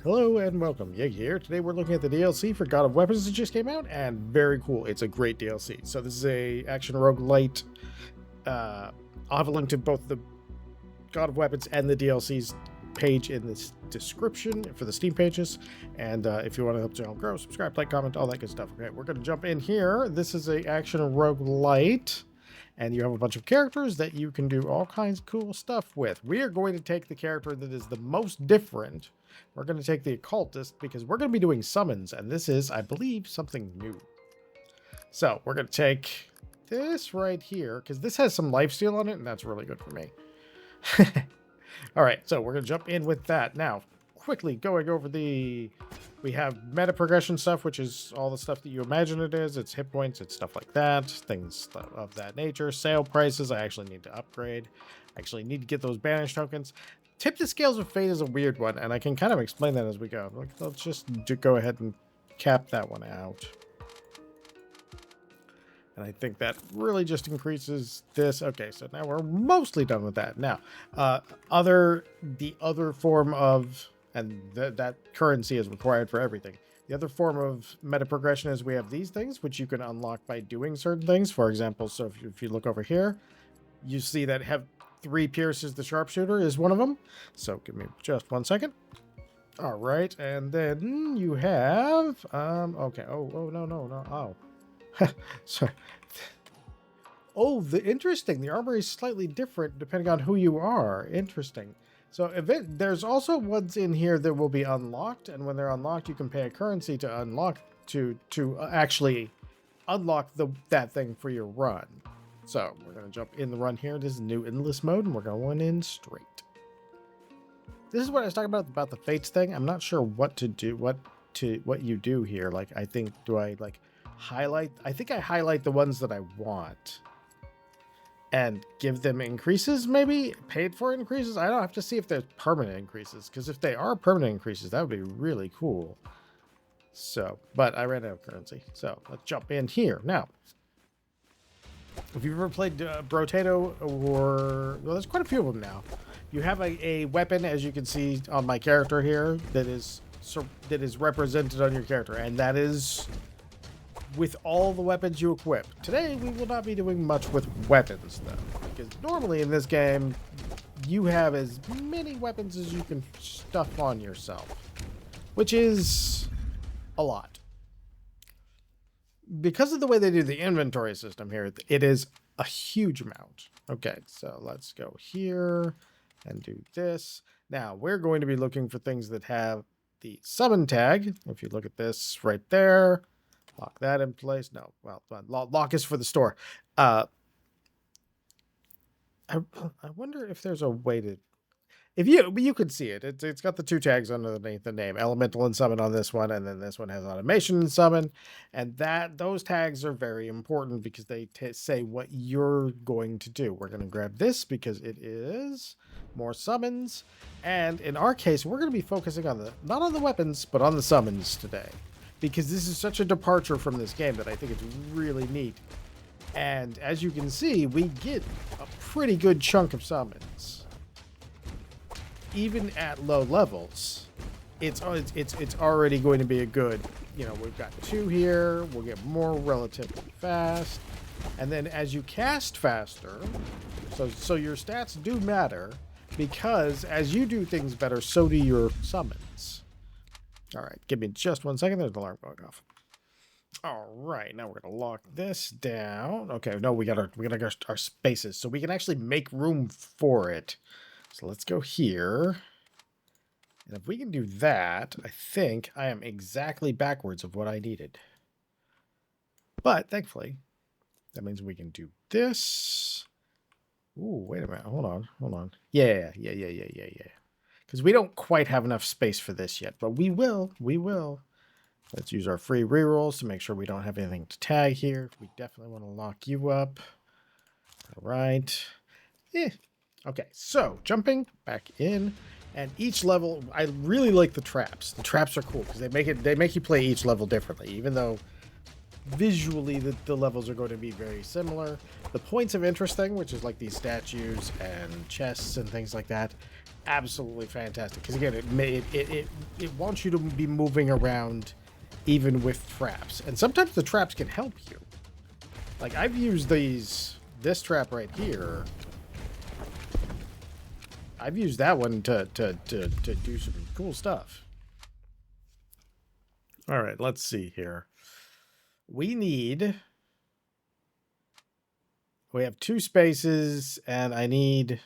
Hello and welcome, Yig here. Today we're looking at the DLC for God of Weapons that just came out, and very cool. It's a great DLC. So this is a action roguelite. I'll have a link to both the God of Weapons and the DLC's page in this description for the Steam pages. And if you want to help the channel grow, subscribe, like, comment, all that good stuff. Okay, we're going to jump in here. This is a action roguelite. And you have a bunch of characters that you can do all kinds of cool stuff with. We are going to take the character that is the most different. We're going to take the occultist because we're going to be doing summons. And this is, I believe, something new. So we're going to take this right here because this has some lifesteal on it. And that's really good for me. All right, so we're going to jump in with that. Now, quickly going over we have meta progression stuff, which is all the stuff that you imagine it is. It's hit points, it's stuff like that, things of that nature. Sale prices, I actually need to upgrade. I actually need to get those banish tokens. Tip the Scales of Fate is a weird one, and I can kind of explain that as we go. Let's just go ahead and cap that one out. And I think that really just increases this. Okay, so now we're mostly done with that. Now, the other form of, and that currency is required for everything. The other form of meta progression is we have these things, which you can unlock by doing certain things. For example, so if you look over here, you see that have 3 pierces the sharpshooter is one of them. So give me just 1 second. All right, and then you have, okay, oh, no, oh. Sorry. Oh, interesting. The armor is slightly different depending on who you are. Interesting. So there's also ones in here that will be unlocked, and when they're unlocked, you can pay a currency to unlock to actually unlock that thing for your run. So we're gonna jump in the run here. This is new endless mode, and we're going in straight. This is what I was talking about the fates thing. I'm not sure what to do, what you do here. Like, I think highlight. I think I highlight the ones that I want and give them increases, maybe paid for increases. I don't have to see if there's permanent increases, because if they are permanent increases, that would be really cool. So, but I ran out of currency, so let's jump in here now. If you've ever played Brotato, well, there's quite a few of them now. You have a weapon, as you can see on my character here, that is represented on your character, and that is with all the weapons you equip. Today, we will not be doing much with weapons, though, because normally in this game, you have as many weapons as you can stuff on yourself, which is a lot. Because of the way they do the inventory system here, it is a huge amount. Okay, so let's go here and do this. Now, we're going to be looking for things that have the summon tag. If you look at this right there, lock that in place. No, well, lock is for the store. I wonder if there's a way to, if you could see it. It's got the 2 tags underneath the name, elemental and summon on this one, and then this one has automation and summon, and those tags are very important because they say what you're going to do. We're going to grab this because it is more summons, and in our case, we're going to be focusing on not on the weapons, but on the summons today, because this is such a departure from this game that I think it's really neat. And as you can see, we get a pretty good chunk of summons. Even at low levels, it's already going to be a good, we've got 2 here, we'll get more relatively fast. And then as you cast faster, so your stats do matter, because as you do things better, so do your summons. All right, give me just 1 second. There's an alarm going off. All right, now we're gonna lock this down. Okay, no, we got our spaces, so we can actually make room for it. So let's go here. And if we can do that, I think I am exactly backwards of what I needed. But thankfully, that means we can do this. Ooh, wait a minute. Hold on. Yeah. Because we don't quite have enough space for this yet, but we will. Let's use our free rerolls to make sure we don't have anything to tag here. We definitely want to lock you up. All right. Okay, so jumping back in, and each level, I really like the traps. The traps are cool because they make you play each level differently, even though visually the levels are going to be very similar. The points of interest thing, which is like these statues and chests and things like that, absolutely fantastic. Because again, it wants you to be moving around even with traps. And sometimes the traps can help you. Like, I've used this trap right here. I've used that one to do some cool stuff. All right, let's see here. We have 2 spaces, and I need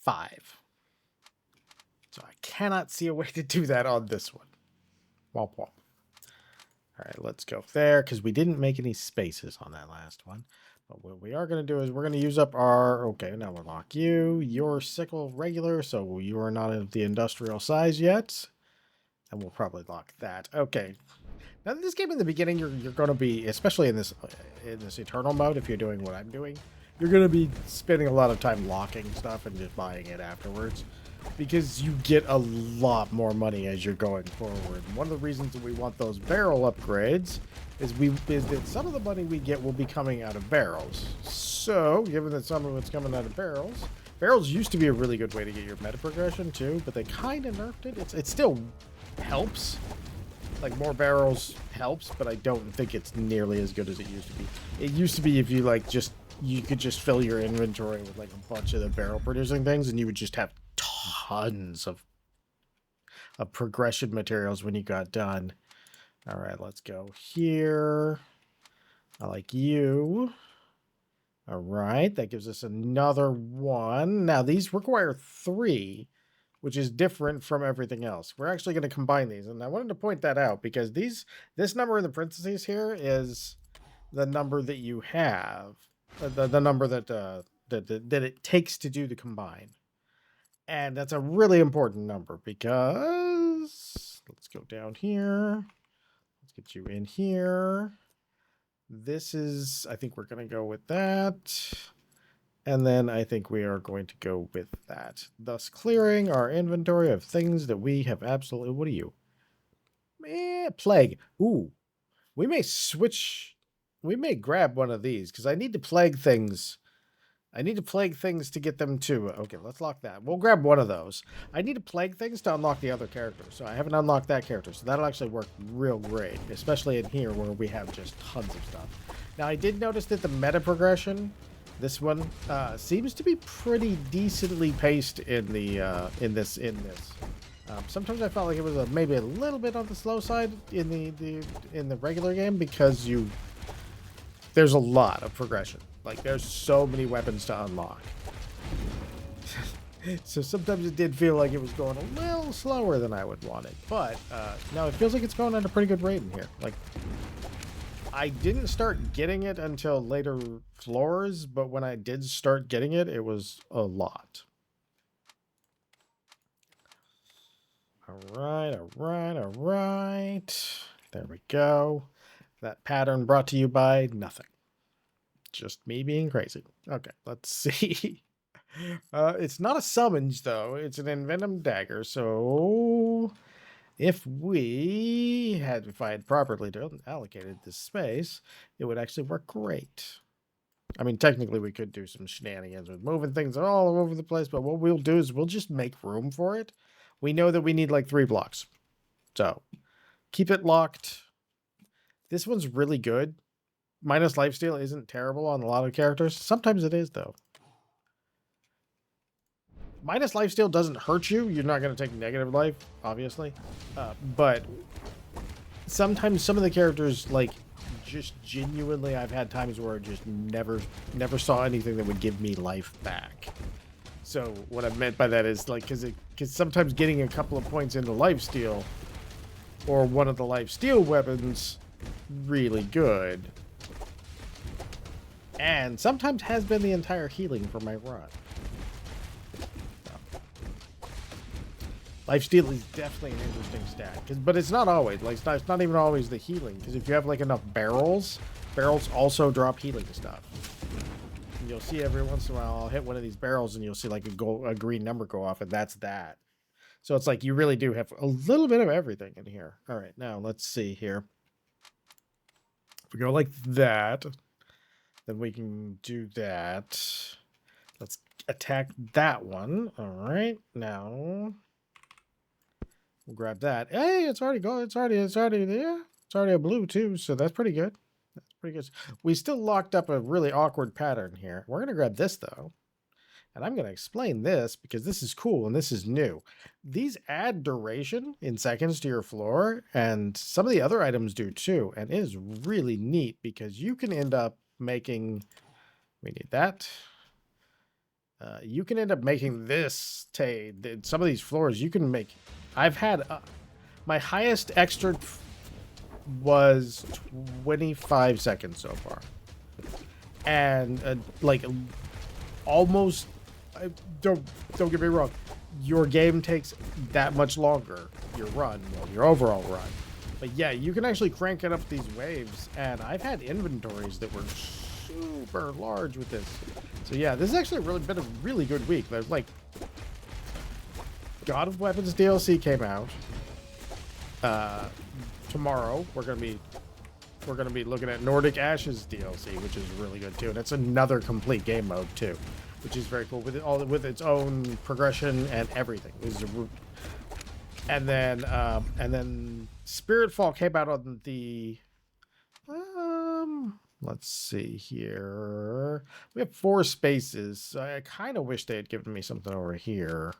5. So I cannot see a way to do that on this one. Womp womp. All right, let's go there, because we didn't make any spaces on that last one. But what we are going to do is we're going to use up our... Okay, now we'll lock you. You're sickle regular, so you are not of the industrial size yet. And we'll probably lock that. Okay. Now, in this game in the beginning, you're going to be, especially in this Eternal mode, if you're doing what I'm doing, you're going to be spending a lot of time locking stuff and just buying it afterwards. Because you get a lot more money as you're going forward. And one of the reasons that we want those barrel upgrades is that some of the money we get will be coming out of barrels. So, given that some of it's coming out of barrels used to be a really good way to get your meta progression too, but they kind of nerfed it. It still helps. Like, more barrels helps, but I don't think it's nearly as good as it used to be. It used to be if you you could just fill your inventory with like a bunch of the barrel producing things, and you would just have tons of progression materials when you got done. All right, let's go here. I like you. All right, that gives us another 1. Now, these require 3, which is different from everything else. We're actually going to combine these, and I wanted to point that out because this number in the parentheses here is the number that you have, the number that it takes to do the combine. And that's a really important number because let's go down here. Let's get you in here. This is, I think we're going to go with that. And then I think we are going to go with that. Thus clearing our inventory of things that we have absolutely... What are you? Plague. Ooh. We may switch... We may grab one of these because I need to plague things. I need to plague things to get them to... Okay, let's lock that. We'll grab one of those. I need to plague things to unlock the other characters. So I haven't unlocked that character. So that'll actually work real great. Especially in here where we have just tons of stuff. Now, I did notice that the meta progression, this one, seems to be pretty decently paced in this. Sometimes I felt like it was maybe a little bit on the slow side in the regular game because there's a lot of progression. Like, there's so many weapons to unlock. So sometimes it did feel like it was going a little slower than I would want it. But, no, it feels like it's going at a pretty good rate in here. Like, I didn't start getting it until later floors, but when I did start getting it, it was a lot. Alright, alright, alright. There we go. That pattern brought to you by nothing. Just me being crazy. Okay, let's see. It's not a summons, though. It's an envenom dagger, so if I had properly allocated this space, it would actually work great. I mean, technically we could do some shenanigans with moving things all over the place, but what we'll do is we'll just make room for it. We know that we need like 3 blocks. So, keep it locked. This one's really good. Minus lifesteal isn't terrible on a lot of characters. Sometimes it is, though. Minus lifesteal doesn't hurt you. You're not going to take negative life, obviously. But sometimes some of the characters, like, just genuinely, I've had times where I just never saw anything that would give me life back. So what I meant by that is, like, because sometimes getting a couple of points into lifesteal or one of the lifesteal weapons really good. And sometimes has been the entire healing for my run. So. Lifesteal is definitely an interesting stat, but it's not always. Like, it's not even always the healing, because if you have like enough barrels also drop healing stuff. And you'll see every once in a while I'll hit one of these barrels and you'll see like a green number go off, and that's that. So it's like you really do have a little bit of everything in here. All right, now let's see here. If we go like that, then we can do that. Let's attack that one. All right, now we'll grab that. Hey, it's already going. It's already there. It's already a blue too, so that's pretty good. That's pretty good. We still locked up a really awkward pattern here. We're gonna grab this though. And I'm going to explain this because this is cool and this is new. These add duration in seconds to your floor, and some of the other items do too. And it is really neat because you can end up making, we need that. You can end up making this, some of these floors you can make. I've had, my highest extra was 25 seconds so far. And like almost, don't get me wrong, your game takes that much longer, your run, well, your overall run, but yeah, you can actually crank it up these waves, and I've had inventories that were super large with this. So yeah, this has actually really been a really good week. There's like God of Weapons DLC came out tomorrow. We're gonna be looking at Nordic Ashes DLC, which is really good too, and it's another complete game mode too, which is very cool with its own progression and everything. And then Spiritfall came out on the let's see here. We have 4 spaces. So I kind of wish they had given me something over here,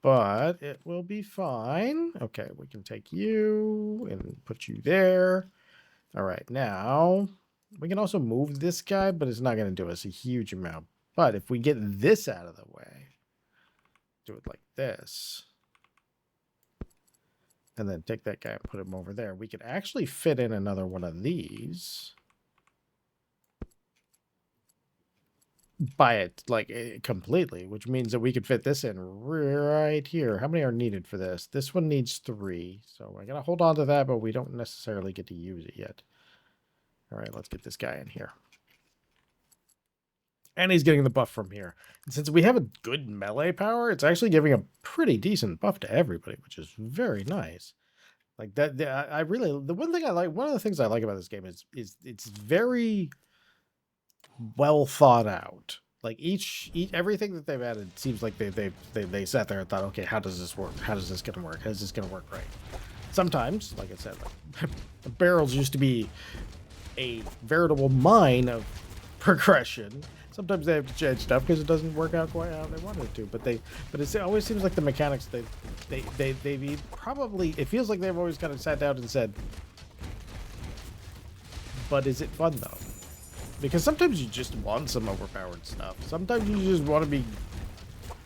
but it will be fine. Okay, we can take you and put you there. All right, now we can also move this guy, but it's not going to do us a huge amount. But if we get this out of the way, do it like this, and then take that guy and put him over there, we could actually fit in another one of these by it, like completely, which means that we could fit this in right here. How many are needed for this? This one needs 3, so I gotta hold on to that, but we don't necessarily get to use it yet. All right, let's get this guy in here. And he's getting the buff from here. And since we have a good melee power, it's actually giving a pretty decent buff to everybody, which is very nice. Like that, I really, the one thing I like, one of the things I like about this game is it's very well thought out. Like each everything that they've added seems like they sat there and thought, okay, how does this work? How does this gonna work? How is this gonna work right? Sometimes, like I said, like, the barrels used to be a veritable mine of progression. Sometimes they have to change stuff because it doesn't work out quite how they wanted it to. But it always seems like the mechanics they've probably, it feels like they've always kind of sat down and said, but is it fun though? Because sometimes you just want some overpowered stuff. Sometimes you just want to be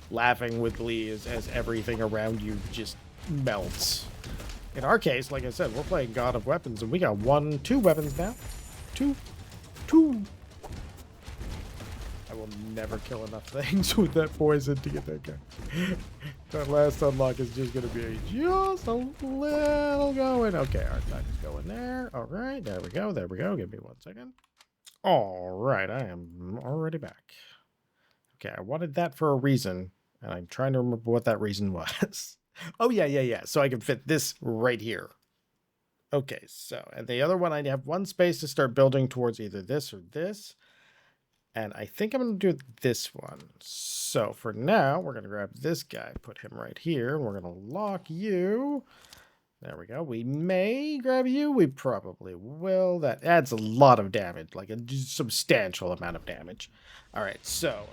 laughing with glee as everything around you just melts. In our case, like I said, we're playing God of Weapons, and we got 2 weapons now. Two. I will never kill enough things with that poison to get that guy. That last unlock is just going to be just a little going. Okay, our time is going there. All right, there we go. There we go. Give me 1 second. All right, I am already back. Okay, I wanted that for a reason, and I'm trying to remember what that reason was. Oh, yeah. So I can fit this right here. Okay, so, and the other one, I have 1 space to start building towards either this or this. And I think I'm going to do this one. So for now, we're going to grab this guy, put him right here, and we're going to lock you. There we go. We may grab you. We probably will. That adds a lot of damage, like a substantial amount of damage. All right, so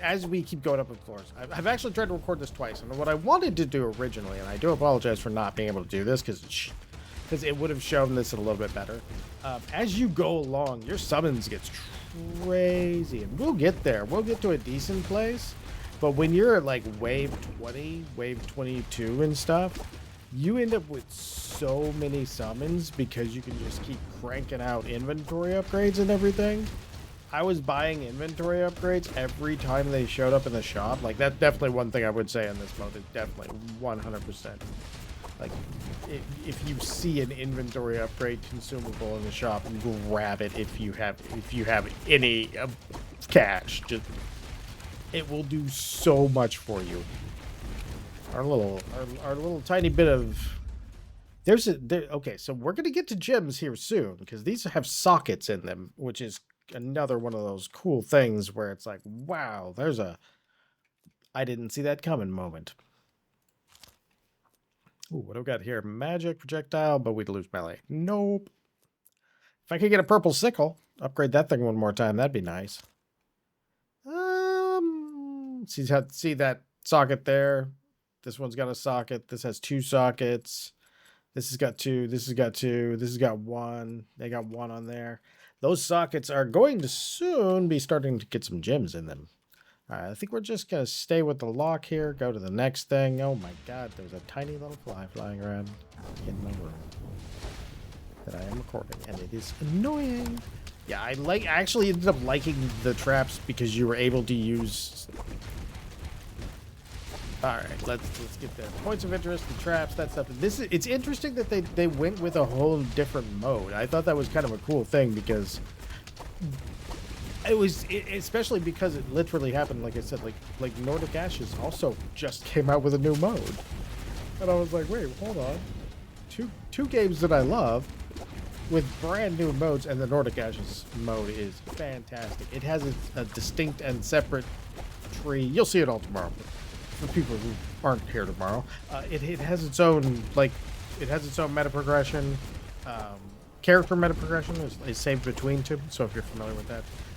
as we keep going up in floors, I've actually tried to record this twice. And what I wanted to do originally, and I do apologize for not being able to do this because it would have shown this a little bit better. As you go along, your summons gets crazy, and we'll get there. We'll get to a decent place, but when you're at like wave 20, wave 22 and stuff, you end up with so many summons because you can just keep cranking out inventory upgrades and everything. I was buying inventory upgrades every time they showed up in the shop. Like, that's definitely one thing I would say in this mode is definitely 100%. Like, if you see an inventory upgrade consumable in the shop, grab it if you have any cash. Just, it will do so much for you. Our little tiny bit of okay, so we're gonna get to gems here soon because these have sockets in them, which is another one of those cool things where it's like, wow, there's a I didn't see that coming moment. Ooh, what do we got here? Magic projectile, but we'd lose melee. Nope. If I could get a purple sickle, upgrade that thing one more time, that'd be nice. See that socket there? This one's got a socket. This has 2 sockets. This has got 2. This has got 2. This has got 1. They got 1 on there. Those sockets are going to soon be starting to get some gems in them. All right, I think we're just going to stay with the lock here. Go to the next thing. Oh my god, there's a tiny little fly flying around in my room that I am recording, and it is annoying. Yeah, I actually ended up liking the traps because you were able to use... Alright, let's get the points of interest, the traps, that stuff. It's interesting that they went with a whole different mode. I thought that was kind of a cool thing because especially because it literally happened, like I said, like Nordic Ashes also just came out with a new mode. And I was like, wait, hold on. Two games that I love with brand new modes, and the Nordic Ashes mode is fantastic. It has a distinct and separate tree. You'll see it all tomorrow. For people who aren't here tomorrow, it has its own meta progression. Character meta progression is saved between 2. So if you're familiar with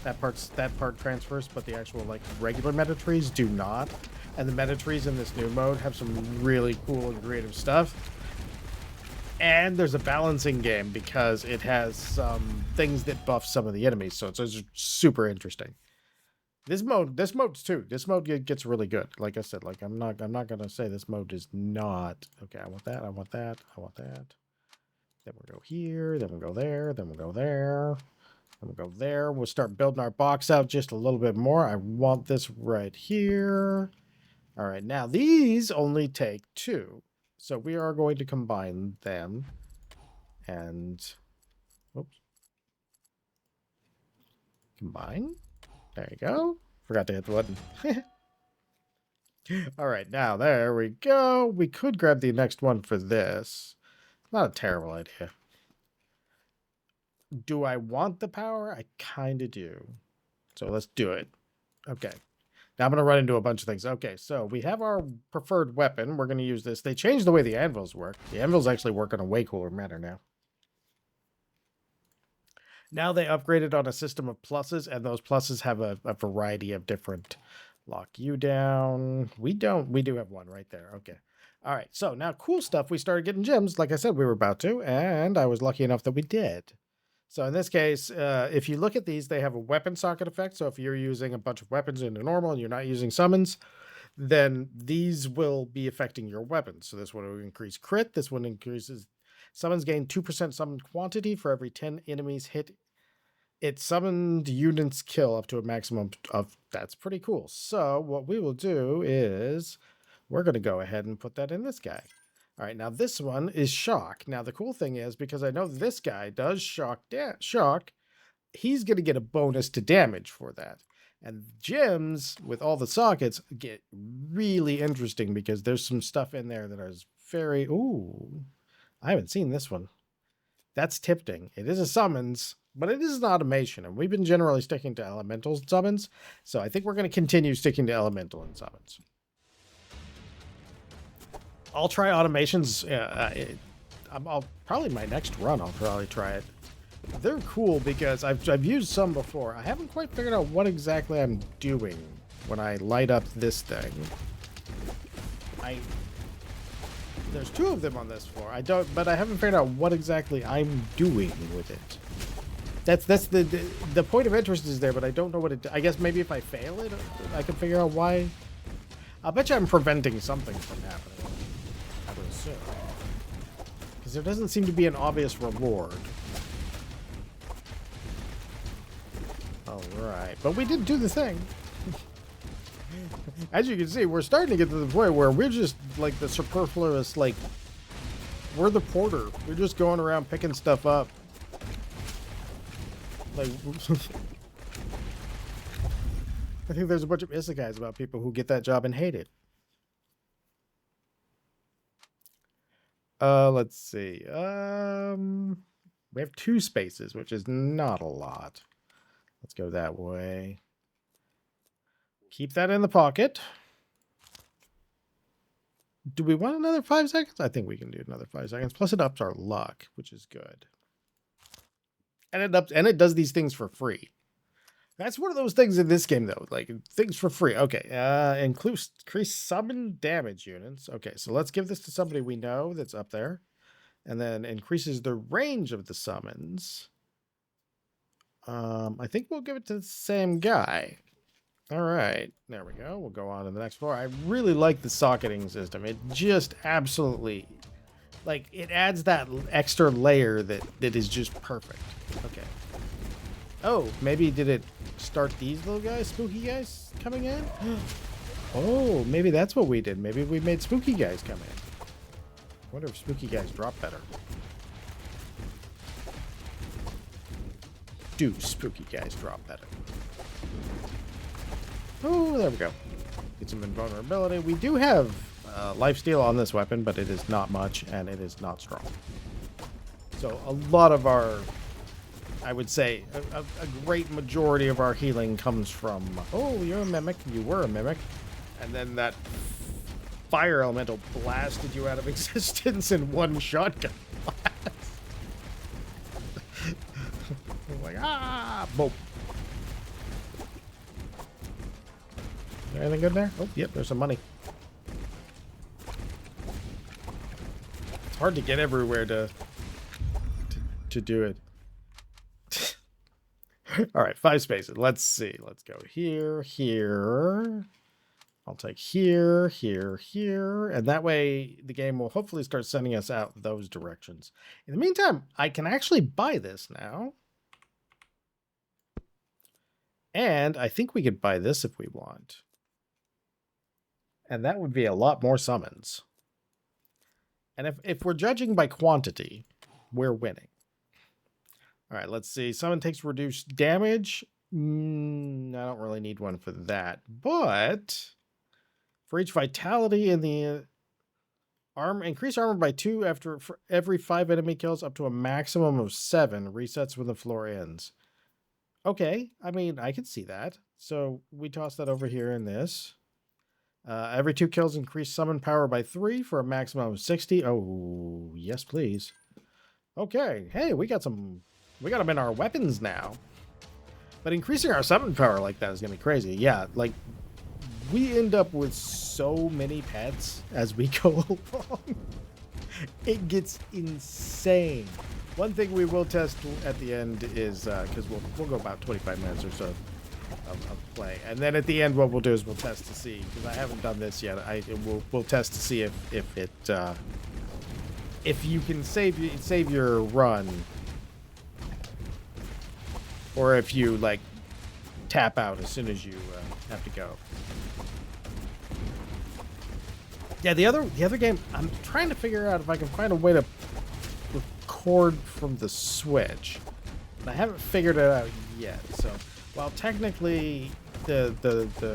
that part transfers, but the actual like regular meta trees do not. And the meta trees in this new mode have some really cool and creative stuff. And there's a balancing game because it has some things that buff some of the enemies, so it's super interesting. This mode gets really good. Like I said, like I'm not gonna say this mode is not okay. I want that. I want that. I want that. Then we'll go here. Then we'll go there. Then we'll go there. Then we'll go there. We'll start building our box out just a little bit more. I want this right here. All right, now these only take 2. So we are going to combine them and, whoops, combine. There you go. Forgot to hit the button. All right, now there we go. We could grab the next one for this. Not a terrible idea. Do I want the power? I kind of do. So let's do it. Okay. Now I'm going to run into a bunch of things. Okay, so we have our preferred weapon. We're going to use this. They changed the way the anvils work. The anvils actually work in a way cooler manner now. Now they upgraded on a system of pluses, and those pluses have a variety of different... Lock you down. We don't. We do have one right there. Okay. All right. So now cool stuff. We started getting gems. Like I said, we were about to, and I was lucky enough that we did. So in this case, if you look at these, they have a weapon socket effect. So if you're using a bunch of weapons into normal and you're not using summons, then these will be affecting your weapons. So this one will increase crit. This one increases summons gain 2% summoned quantity for every 10 enemies hit. It summoned units kill up to a maximum of... That's pretty cool. So what we will do is we're going to go ahead and put that in this guy. All right, now this one is shock. Now the cool thing is, because I know this guy does shock, he's going to get a bonus to damage for that. And gems with all the sockets get really interesting because there's some stuff in there that is very... Ooh, I haven't seen this one. That's Tipting. It is a summons, but it is an automation, and we've been generally sticking to elemental summons, so I think we're going to continue sticking to elemental and summons. I'll try automations. I'll probably my next run. I'll probably try it. They're cool because I've used some before. I haven't quite figured out what exactly I'm doing when I light up this thing. There's 2 of them on this floor. But I haven't figured out what exactly I'm doing with it. That's the point of interest is there, but I don't know what it... I guess maybe if I fail it, I can figure out why. I'll bet you I'm preventing something from happening. I would assume. Because there doesn't seem to be an obvious reward. Alright, but we did do the thing. As you can see, we're starting to get to the point where we're just like the superfluous, like, we're the porter. We're just going around picking stuff up. Like, I think there's a bunch of isekais about people who get that job and hate it. Let's see. We have 2 spaces, which is not a lot. Let's go that way. Keep that in the pocket. Do we want another 5 seconds? I think we can do another 5 seconds. Plus it ups our luck, which is good. And it does these things for free. That's one of those things in this game, though. Like, things for free. Okay, increase summon damage units. Okay, so let's give this to somebody we know that's up there. And then increases the range of the summons. I think we'll give it to the same guy. All right, there we go. We'll go on to the next floor. I really like the socketing system. It just absolutely, like, it adds that extra layer that is just perfect. Okay. Oh, maybe did it start these little guys, spooky guys coming in? Oh, maybe that's what we did. Maybe we made spooky guys come in. I wonder if spooky guys drop better. Do spooky guys drop better? Oh, there we go. Get some invulnerability. We do have lifesteal on this weapon, but it is not much, and it is not strong. So a lot of our, I would say, a great majority of our healing comes from, oh, you're a mimic. You were a mimic. And then that fire elemental blasted you out of existence in one shotgun blast. Like, boom. Is there anything good there? Oh, yep, there's some money. It's hard to get everywhere to do it. All right, 5 spaces. Let's see. Let's go here, here. I'll take here, here, here. And that way the game will hopefully start sending us out those directions. In the meantime, I can actually buy this now. And I think we could buy this if we want. And that would be a lot more summons. And if we're judging by quantity, we're winning. All right, let's see. Summon takes reduced damage. I don't really need one for that. But for each vitality in the armor, increase armor by 2 for every 5 enemy kills up to a maximum of 7. Resets when the floor ends. Okay, I mean, I can see that. So we toss that over here in this. Every 2 kills increase summon power by 3 for a maximum of 60. Oh, yes, please. Okay, hey, we got them in our weapons now. But increasing our summon power like that is going to be crazy. Yeah, like, we end up with so many pets as we go along. It gets insane. One thing we will test at the end is, because we'll go about 25 minutes or so of play, and then at the end what we'll do is we'll test to see, because I haven't done this yet. We'll test to see if you can save your run, or if you like tap out as soon as you have to go. Yeah, the other game, I'm trying to figure out if I can find a way to record from the Switch. I haven't figured it out yet. So while technically the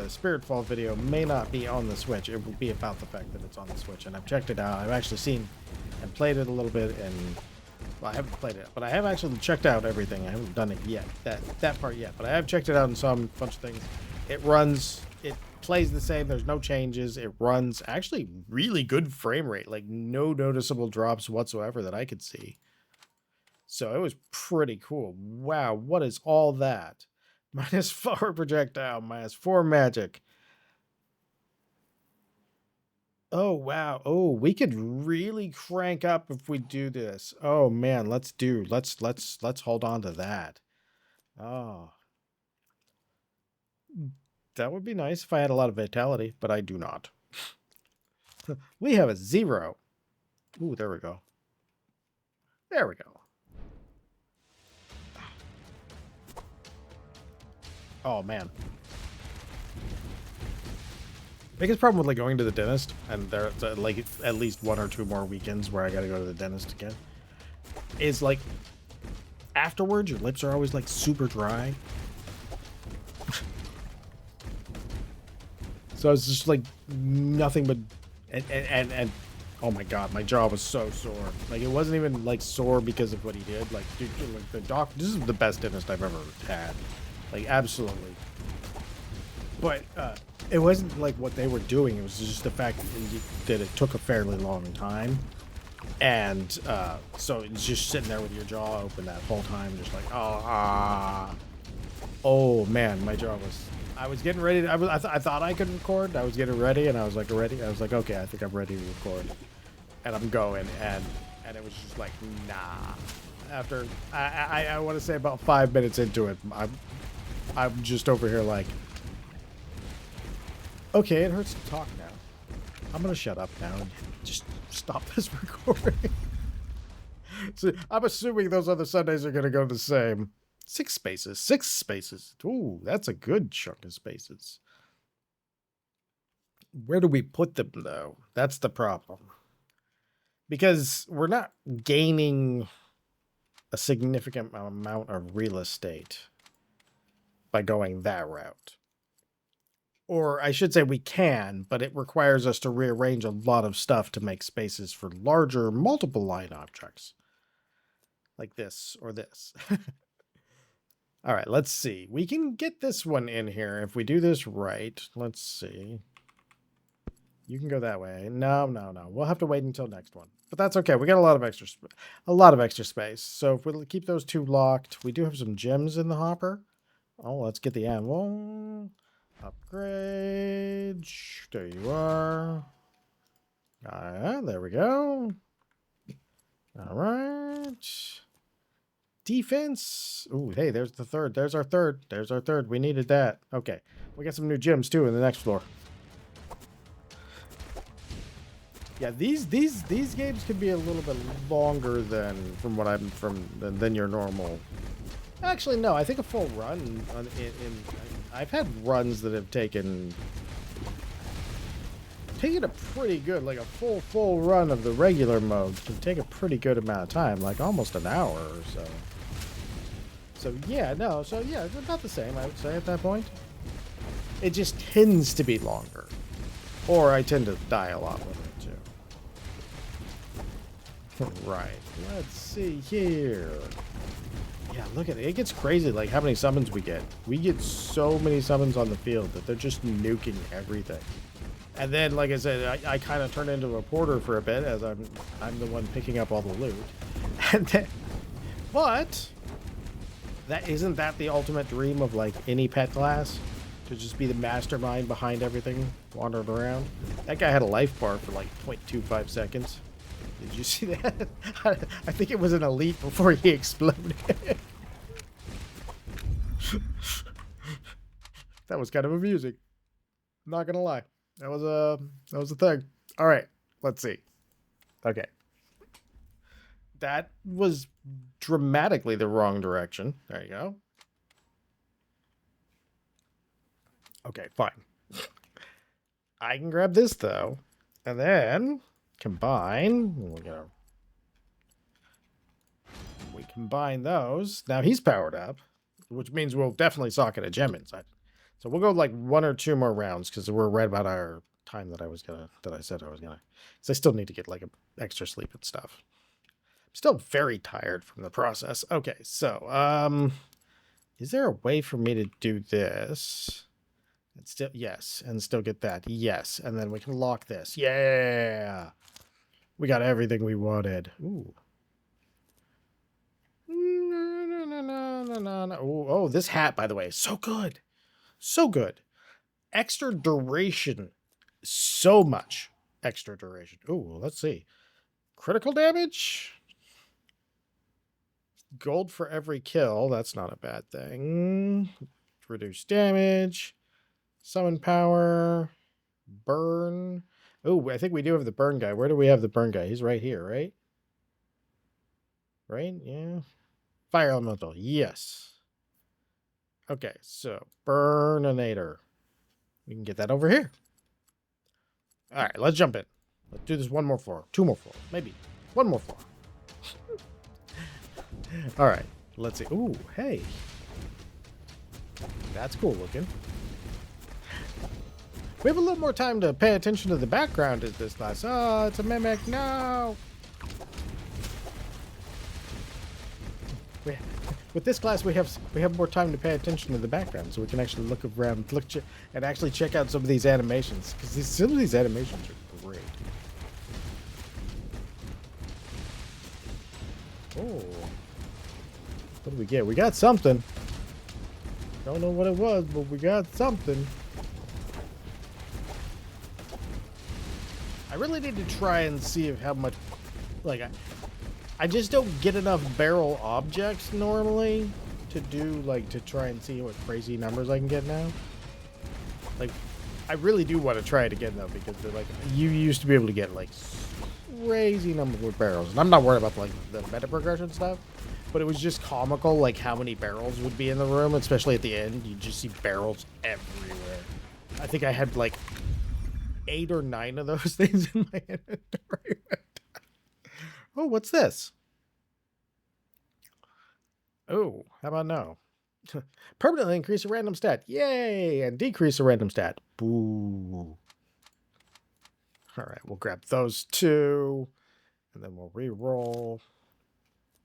Spiritfall video may not be on the Switch, it will be about the fact that it's on the Switch. And I've checked it out. I've actually seen and played it a little bit, and well, I haven't played it, but I have actually checked out everything. I haven't done it yet, that part yet, but I have checked it out and saw a bunch of things. It runs, it plays the same. There's no changes. It runs actually really good frame rate, like no noticeable drops whatsoever that I could see. So it was pretty cool. Wow, what is all that? -4 projectile, -4 magic. Oh, wow. Oh, we could really crank up if we do this. Oh man, let's hold on to that. Oh. That would be nice if I had a lot of vitality, but I do not. We have a 0. Ooh, there we go. There we go. Oh, man. Biggest problem with like going to the dentist, and there's like at least 1 or 2 more weekends where I gotta go to the dentist again, is like afterwards your lips are always like super dry. So it's just like nothing but and oh my god, my jaw was so sore. Like it wasn't even like sore because of what he did. Like, dude, like the doc, this is the best dentist I've ever had. Like, absolutely. But it wasn't like what they were doing. It was just the fact that it took a fairly long time. And so it's just sitting there with your jaw open that whole time, just like, oh man, my jaw was. I was getting ready. I thought I could record. I was getting ready, and I was like, ready. I was like, okay, I think I'm ready to record. And I'm going, and it was just like, nah. After I want to say about 5 minutes into it, I'm just over here like, okay, it hurts to talk now. I'm gonna shut up now and just stop this recording. So I'm assuming those other Sundays are gonna go the same. 6 spaces. 6 spaces. Ooh, that's a good chunk of spaces. Where do we put them though? That's the problem. Because we're not gaining a significant amount of real estate by going that route. Or I should say we can, but it requires us to rearrange a lot of stuff to make spaces for larger multiple line objects. Like this or this. All right, let's see. We can get this one in here if we do this right. Let's see. You can go that way. No. We'll have to wait until next one. But that's okay. We got a lot of extra space. So if we keep those 2 locked, we do have some gems in the hopper. Oh, let's get the animal. Upgrade. There you are. There we go. All right. Defense. Ooh, hey, there's the third. There's our third. There's our third. We needed that. Okay. We got some new gems too in the next floor. Yeah, these games can be a little bit longer than than your normal. Actually, no. I think a full run I've had runs that have taken a pretty good, like a full run of the regular mode can take a pretty good amount of time, like almost an hour or so. So yeah, it's about the same, I would say at that point. It just tends to be longer, or I tend to die a lot with it too. Right. Let's see here. Yeah, look at it. It gets crazy, like how many summons we get. We get so many summons on the field that they're just nuking everything. And then, like I said, I kind of turn into a porter for a bit as I'm the one picking up all the loot. And then, but isn't that the ultimate dream of like any pet class? To just be the mastermind behind everything, wandering around. That guy had a life bar for like 0.25 seconds. Did you see that? I think it was an elite before he exploded. That was kind of amusing. Not gonna lie. That was a thing. All right, let's see. Okay. That was dramatically the wrong direction. There you go. Okay, fine. I can grab this though, and then combine. We combine those. Now he's powered up, which means we'll definitely socket a gem inside. So we'll go like 1 or 2 more rounds because we're right about our time that I said I was gonna. Because I still need to get like an extra sleep and stuff. I'm still very tired from the process. Okay, so is there a way for me to do this? And still yes, and still get that. Yes, and then we can lock this. Yeah. We got everything we wanted. Ooh. No. Oh, this hat, by the way, is so good. So good. Extra duration. So much extra duration. Ooh, let's see. Critical damage? Gold for every kill. That's not a bad thing. Reduce damage. Summon power. Burn. Oh, I think we do have the burn guy. Where do we have the burn guy? He's right here, right? Right? Yeah. Fire elemental. Yes. Okay, so Burninator. We can get that over here. All right, let's jump in. Let's do this 1 more floor. 2 more floors. Maybe. 1 more floor. All right, let's see. Ooh, hey. That's cool looking. We have a little more time to pay attention to the background as this class. Oh, it's a mimic. No. with this class, we have more time to pay attention to the background, so we can actually look around, and actually check out some of these animations, because some of these animations are great. Oh, what do we get? We got something. Don't know what it was, but we got something. I really need to try and see how much, like, I just don't get enough barrel objects normally to do, like, to try and see what crazy numbers I can get now. Like, I really do want to try it again, though, because they're like, you used to be able to get, like, crazy numbers with barrels. And I'm not worried about, like, the meta progression stuff, but it was just comical, like, how many barrels would be in the room, especially at the end. You just see barrels everywhere. I think I had, like, 8 or 9 of those things in my inventory. Oh, what's this? Oh, how about no? Permanently increase a random stat. Yay! And decrease a random stat. Boo. All right, we'll grab those 2. And then we'll re-roll.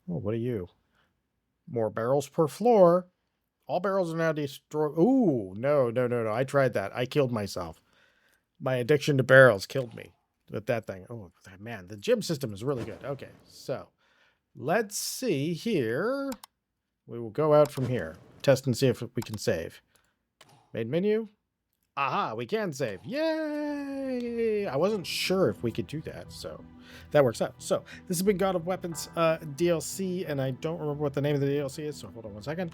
Oh, what are you? More barrels per floor. All barrels are now destroyed. Ooh, no. I tried that. I killed myself. My addiction to barrels killed me with that thing. Oh, man, the gym system is really good. Okay, so let's see here. We will go out from here. Test and see if we can save. Main menu. Aha, we can save. Yay! I wasn't sure if we could do that, so that works out. So this has been God of Weapons DLC, and I don't remember what the name of the DLC is, so hold on one second.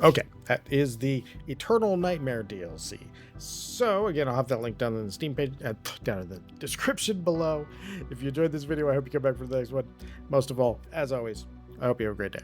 Okay, that is the Eternal Nightmare DLC. So again, I'll have that link down in the Steam page, down in the description below. If you enjoyed this video, I hope you come back for the next one. Most of all, as always, I hope you have a great day.